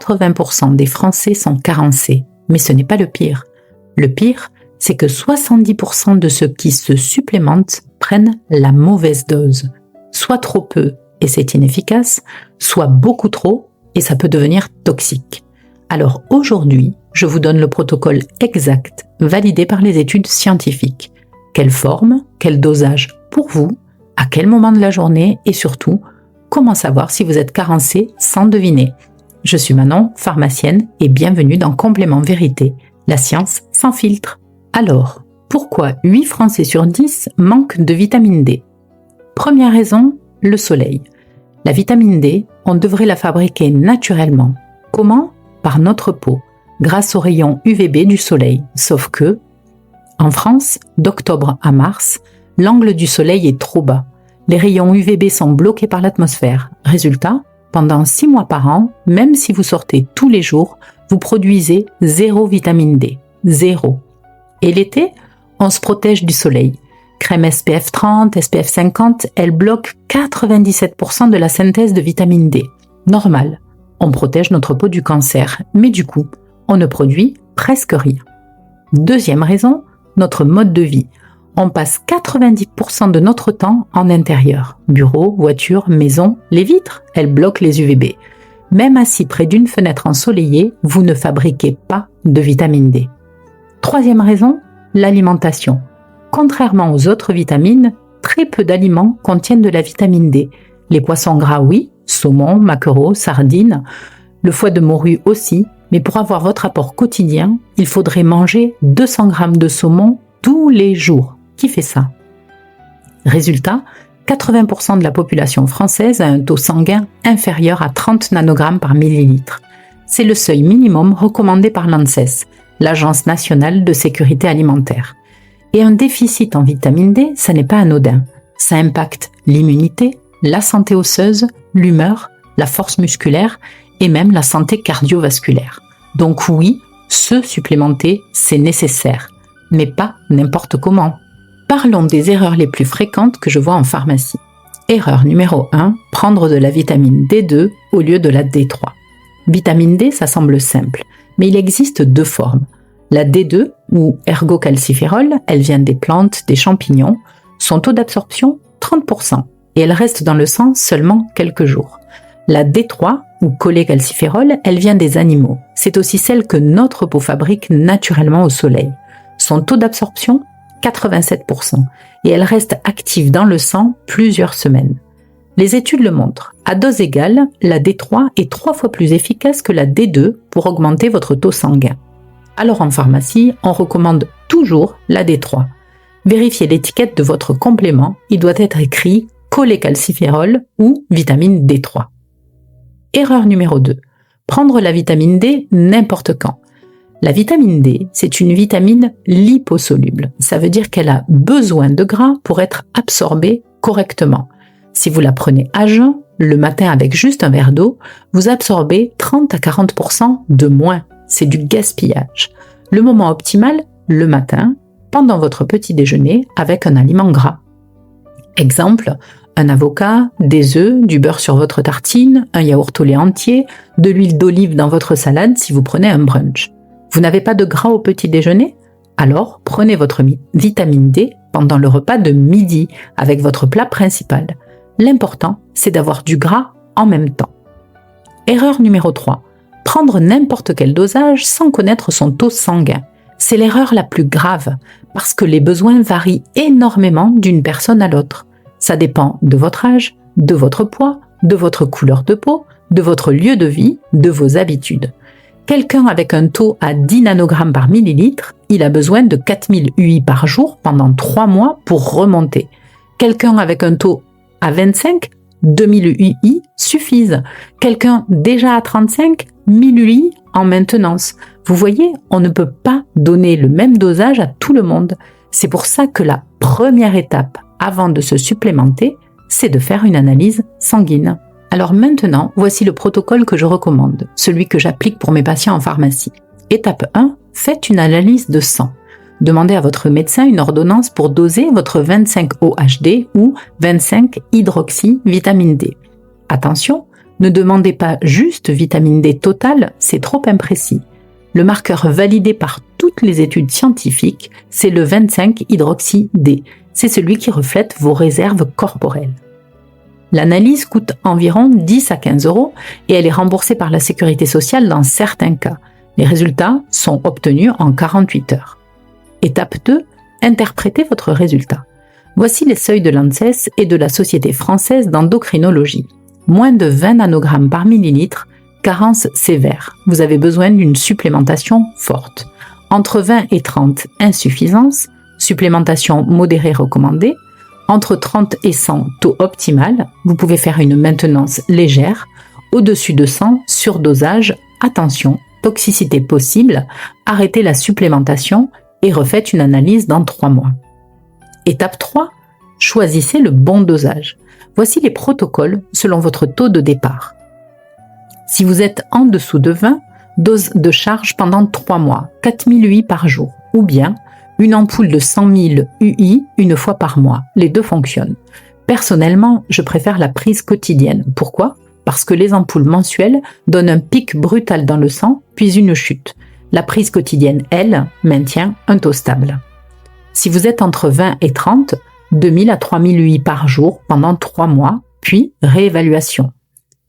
80% des Français sont carencés. Mais ce n'est pas le pire. Le pire, c'est que 70% de ceux qui se supplémentent prennent la mauvaise dose. Soit trop peu et c'est inefficace, soit beaucoup trop et ça peut devenir toxique. Alors aujourd'hui, je vous donne le protocole exact, validé par les études scientifiques. Quelle forme, quel dosage pour vous, à quel moment de la journée et surtout, comment savoir si vous êtes carencé sans deviner. Je suis Manon, pharmacienne et bienvenue dans Complément Vérité, la science sans filtre. Alors, pourquoi 8 Français sur 10 manquent de vitamine D? Première raison, le soleil. La vitamine D, on devrait la fabriquer naturellement. Comment? Par notre peau, grâce aux rayons UVB du soleil. Sauf que, en France, d'octobre à mars, l'angle du soleil est trop bas. Les rayons UVB sont bloqués par l'atmosphère. Résultat, pendant 6 mois par an, même si vous sortez tous les jours, vous produisez 0 vitamine D. 0. Et l'été, on se protège du soleil. Crème SPF 30, SPF 50, elle bloque 97% de la synthèse de vitamine D. Normal, on protège notre peau du cancer, mais du coup, on ne produit presque rien. Deuxième raison, notre mode de vie. On passe 90% de notre temps en intérieur. Bureau, voiture, maison, les vitres, elles bloquent les UVB. Même assis près d'une fenêtre ensoleillée, vous ne fabriquez pas de vitamine D. Troisième raison, l'alimentation. Contrairement aux autres vitamines, très peu d'aliments contiennent de la vitamine D. Les poissons gras, oui, saumon, maquereau, sardines, le foie de morue aussi, mais pour avoir votre apport quotidien, il faudrait manger 200 g de saumon tous les jours. Qui fait ça? Résultat, 80% de la population française a un taux sanguin inférieur à 30 nanogrammes par millilitre. C'est le seuil minimum recommandé par l'ANSES, l'Agence nationale de sécurité alimentaire. Et un déficit en vitamine D, ça n'est pas anodin. Ça impacte l'immunité, la santé osseuse, l'humeur, la force musculaire et même la santé cardiovasculaire. Donc oui, se supplémenter, c'est nécessaire, mais pas n'importe comment. Parlons des erreurs les plus fréquentes que je vois en pharmacie. Erreur numéro 1, prendre de la vitamine D2 au lieu de la D3. Vitamine D, ça semble simple, mais il existe 2 formes. La D2, ou ergocalciférol, elle vient des plantes, des champignons, son taux d'absorption 30%, et elle reste dans le sang seulement quelques jours. La D3, ou cholécalciférol, elle vient des animaux. C'est aussi celle que notre peau fabrique naturellement au soleil. Son taux d'absorption 87%, et elle reste active dans le sang plusieurs semaines. Les études le montrent. À dose égale, la D3 est 3 fois plus efficace que la D2 pour augmenter votre taux sanguin. Alors en pharmacie, on recommande toujours la D3. Vérifiez l'étiquette de votre complément, il doit être écrit cholécalciférol ou vitamine D3. Erreur numéro 2. Prendre la vitamine D n'importe quand. La vitamine D, c'est une vitamine liposoluble. Ça veut dire qu'elle a besoin de gras pour être absorbée correctement. Si vous la prenez à jeun, le matin avec juste un verre d'eau, vous absorbez 30 à 40% de moins. C'est du gaspillage. Le moment optimal, le matin, pendant votre petit déjeuner avec un aliment gras. Exemple, un avocat, des œufs, du beurre sur votre tartine, un yaourt au lait entier, de l'huile d'olive dans votre salade si vous prenez un brunch. Vous n'avez pas de gras au petit déjeuner? Alors prenez votre vitamine D pendant le repas de midi avec votre plat principal. L'important, c'est d'avoir du gras en même temps. Erreur numéro 3. Prendre n'importe quel dosage sans connaître son taux sanguin. C'est l'erreur la plus grave parce que les besoins varient énormément d'une personne à l'autre. Ça dépend de votre âge, de votre poids, de votre couleur de peau, de votre lieu de vie, de vos habitudes. Quelqu'un avec un taux à 10 nanogrammes par millilitre, il a besoin de 4000 UI par jour pendant 3 mois pour remonter. Quelqu'un avec un taux à 25, 2000 UI suffisent. Quelqu'un déjà à 35, 1000 UI en maintenance. Vous voyez, on ne peut pas donner le même dosage à tout le monde. C'est pour ça que la première étape avant de se supplémenter, c'est de faire une analyse sanguine. Alors maintenant, voici le protocole que je recommande, celui que j'applique pour mes patients en pharmacie. Étape 1, faites une analyse de sang. Demandez à votre médecin une ordonnance pour doser votre 25-OHD ou 25-hydroxy-vitamine D. Attention, Ne demandez pas juste vitamine D totale, c'est trop imprécis. Le marqueur validé par toutes les études scientifiques, c'est le 25-hydroxy-D. C'est celui qui reflète vos réserves corporelles. L'analyse coûte environ 10 à 15 € et elle est remboursée par la sécurité sociale dans certains cas. Les résultats sont obtenus en 48 heures. Étape 2, interprétez votre résultat. Voici les seuils de l'ANSES et de la Société française d'endocrinologie. Moins de 20 nanogrammes par millilitre, carence sévère. Vous avez besoin d'une supplémentation forte. Entre 20 et 30, insuffisance. Supplémentation modérée recommandée. Entre 30 et 100, taux optimal. Vous pouvez faire une maintenance légère. Au-dessus de 100, surdosage. Attention, toxicité possible. Arrêtez la supplémentation et refaites une analyse dans 3 mois. Étape 3, choisissez le bon dosage. Voici les protocoles selon votre taux de départ. Si vous êtes en dessous de 20, dose de charge pendant 3 mois, 4000 UI par jour, ou bien une ampoule de 100 000 UI une fois par mois. Les deux fonctionnent. Personnellement, je préfère la prise quotidienne. Pourquoi ? Parce que les ampoules mensuelles donnent un pic brutal dans le sang, puis une chute. La prise quotidienne, elle, maintient un taux stable. Si vous êtes entre 20 et 30, 2000 à 3000 UI par jour pendant 3 mois, puis réévaluation.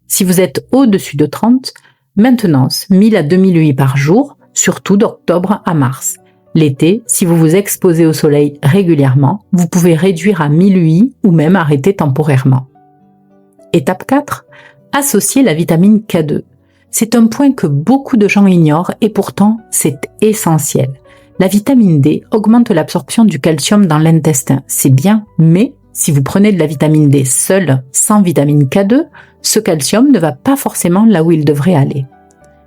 Si vous êtes au-dessus de 30, maintenance 1000 à 2000 UI par jour, surtout d'octobre à mars. L'été, si vous vous exposez au soleil régulièrement, vous pouvez réduire à 1000 UI ou même arrêter temporairement. Étape 4, associer la vitamine K2. C'est un point que beaucoup de gens ignorent et pourtant c'est essentiel. La vitamine D augmente l'absorption du calcium dans l'intestin, c'est bien, mais si vous prenez de la vitamine D seule, sans vitamine K2, ce calcium ne va pas forcément là où il devrait aller.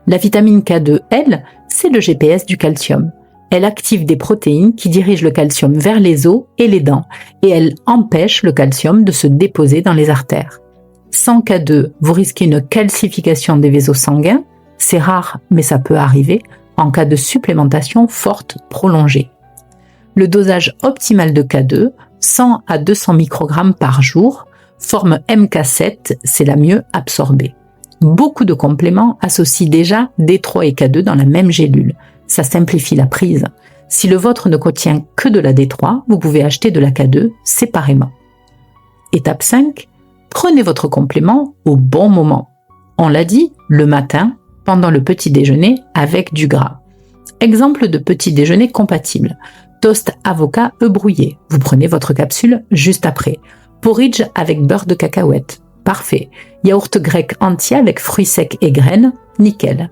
La vitamine K2, elle, c'est le GPS du calcium. Elle active des protéines qui dirigent le calcium vers les os et les dents, et elle empêche le calcium de se déposer dans les artères. Sans K2, vous risquez une calcification des vaisseaux sanguins, c'est rare mais ça peut arriver, en cas de supplémentation forte prolongée. Le dosage optimal de K2, 100 à 200 microgrammes par jour, forme MK7, c'est la mieux absorbée. Beaucoup de compléments associent déjà D3 et K2 dans la même gélule. Ça simplifie la prise. Si le vôtre ne contient que de la D3, vous pouvez acheter de la K2 séparément. Étape 5, prenez votre complément au bon moment. On l'a dit, le matin, pendant le petit déjeuner avec du gras. Exemple de petit déjeuner compatible. Toast avocat œuf brouillé. Vous prenez votre capsule juste après. Porridge avec beurre de cacahuète. Parfait. Yaourt grec entier avec fruits secs et graines. Nickel.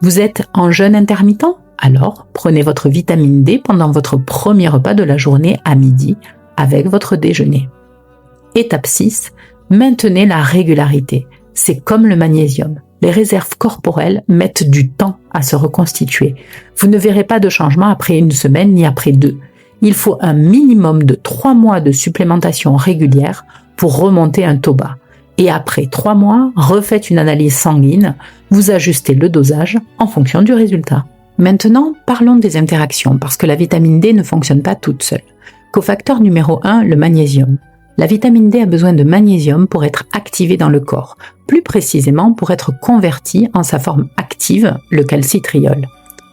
Vous êtes en jeûne intermittent ? Alors, prenez votre vitamine D pendant votre premier repas de la journée à midi avec votre déjeuner. Étape 6. Maintenez la régularité. C'est comme le magnésium. Les réserves corporelles mettent du temps à se reconstituer. Vous ne verrez pas de changement après 1 semaine ni après 2. Il faut un minimum de 3 mois de supplémentation régulière pour remonter un taux bas. Et après 3 mois, refaites une analyse sanguine, vous ajustez le dosage en fonction du résultat. Maintenant, parlons des interactions, parce que la vitamine D ne fonctionne pas toute seule. Cofacteur numéro 1, le magnésium. La vitamine D a besoin de magnésium pour être activée dans le corps, plus précisément pour être convertie en sa forme active, le calcitriol.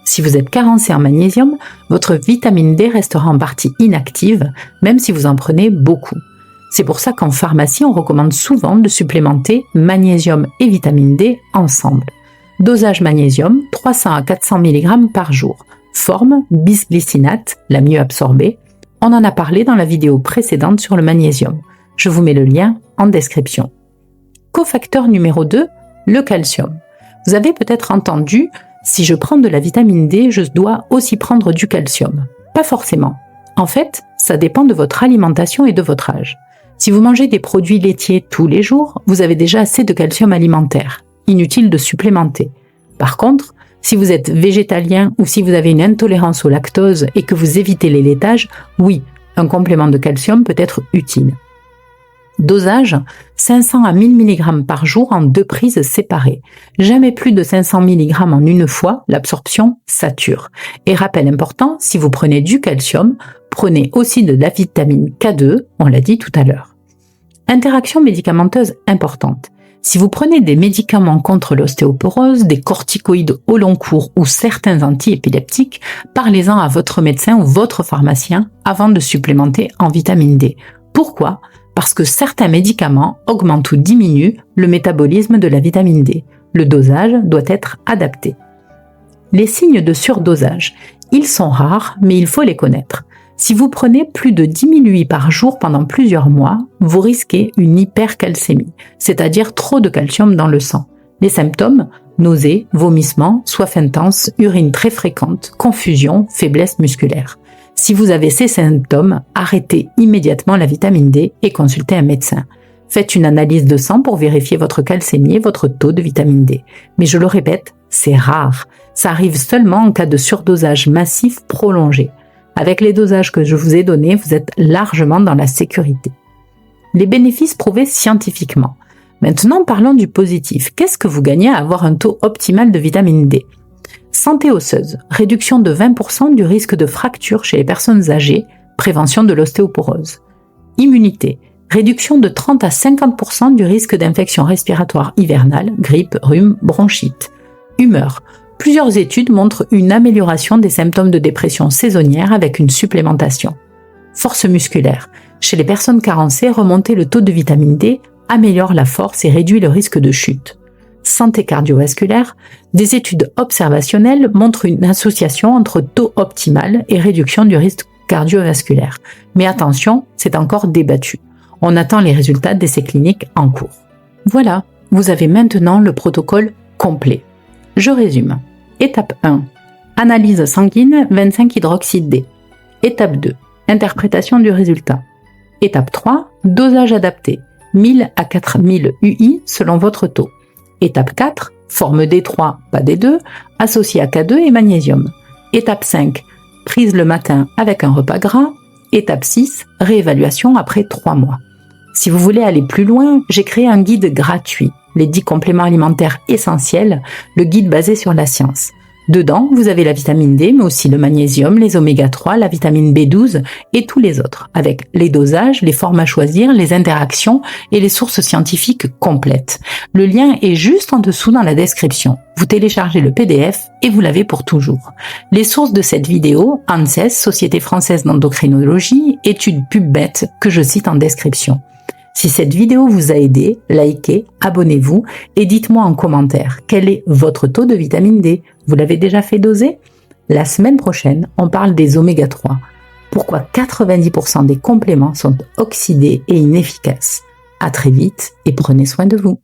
Si vous êtes carencé en magnésium, votre vitamine D restera en partie inactive, même si vous en prenez beaucoup. C'est pour ça qu'en pharmacie, on recommande souvent de supplémenter magnésium et vitamine D ensemble. Dosage magnésium, 300 à 400 mg par jour. Forme bisglycinate, la mieux absorbée. On en a parlé dans la vidéo précédente sur le magnésium. Je vous mets le lien en description. Cofacteur numéro 2, le calcium. Vous avez peut-être entendu, si je prends de la vitamine D, je dois aussi prendre du calcium. Pas forcément. En fait, ça dépend de votre alimentation et de votre âge. Si vous mangez des produits laitiers tous les jours, vous avez déjà assez de calcium alimentaire. Inutile de supplémenter. Par contre, si vous êtes végétalien ou si vous avez une intolérance au lactose et que vous évitez les laitages, oui, un complément de calcium peut être utile. Dosage, 500 à 1000 mg par jour en 2 prises séparées. Jamais plus de 500 mg en une fois, l'absorption sature. Et rappel important, si vous prenez du calcium, prenez aussi de la vitamine K2, on l'a dit tout à l'heure. Interaction médicamenteuse importante. Si vous prenez des médicaments contre l'ostéoporose, des corticoïdes au long cours ou certains antiépileptiques, parlez-en à votre médecin ou votre pharmacien avant de supplémenter en vitamine D. Pourquoi ? Parce que certains médicaments augmentent ou diminuent le métabolisme de la vitamine D. Le dosage doit être adapté. Les signes de surdosage. Ils sont rares, mais il faut les connaître. Si vous prenez plus de 10 000 UI par jour pendant plusieurs mois, vous risquez une hypercalcémie, c'est-à-dire trop de calcium dans le sang. Les symptômes, nausées, vomissements, soif intense, urine très fréquente, confusion, faiblesse musculaire. Si vous avez ces symptômes, arrêtez immédiatement la vitamine D et consultez un médecin. Faites une analyse de sang pour vérifier votre calcémie et votre taux de vitamine D. Mais je le répète, c'est rare. Ça arrive seulement en cas de surdosage massif prolongé. Avec les dosages que je vous ai donnés, vous êtes largement dans la sécurité. Les bénéfices prouvés scientifiquement. Maintenant, parlons du positif. Qu'est-ce que vous gagnez à avoir un taux optimal de vitamine D ? Santé osseuse, réduction de 20% du risque de fracture chez les personnes âgées, prévention de l'ostéoporose. Immunité, réduction de 30 à 50% du risque d'infection respiratoire hivernale, grippe, rhume, bronchite. Humeur, plusieurs études montrent une amélioration des symptômes de dépression saisonnière avec une supplémentation. Force musculaire, chez les personnes carencées, remonter le taux de vitamine D améliore la force et réduit le risque de chute. Santé cardiovasculaire, des études observationnelles montrent une association entre taux optimal et réduction du risque cardiovasculaire. Mais attention, c'est encore débattu. On attend les résultats d'essais cliniques en cours. Voilà, vous avez maintenant le protocole complet. Je résume. Étape 1. Analyse sanguine 25-hydroxyde-D. Étape 2. Interprétation du résultat. Étape 3. Dosage adapté. 1000 à 4000 UI selon votre taux. Étape 4. Forme D3, pas D2, associée à K2 et magnésium. Étape 5. Prise le matin avec un repas gras. Étape 6. Réévaluation après 3 mois. Si vous voulez aller plus loin, j'ai créé un guide gratuit, les 10 compléments alimentaires essentiels, le guide basé sur la science. Dedans, vous avez la vitamine D, mais aussi le magnésium, les oméga 3, la vitamine B12 et tous les autres, avec les dosages, les formes à choisir, les interactions et les sources scientifiques complètes. Le lien est juste en dessous dans la description. Vous téléchargez le PDF et vous l'avez pour toujours. Les sources de cette vidéo, ANSES, Société française d'endocrinologie, études PubMed que je cite en description. Si cette vidéo vous a aidé, likez, abonnez-vous et dites-moi en commentaire quel est votre taux de vitamine D. Vous l'avez déjà fait doser ? La semaine prochaine, on parle des oméga 3. Pourquoi 90% des compléments sont oxydés et inefficaces ? À très vite et prenez soin de vous.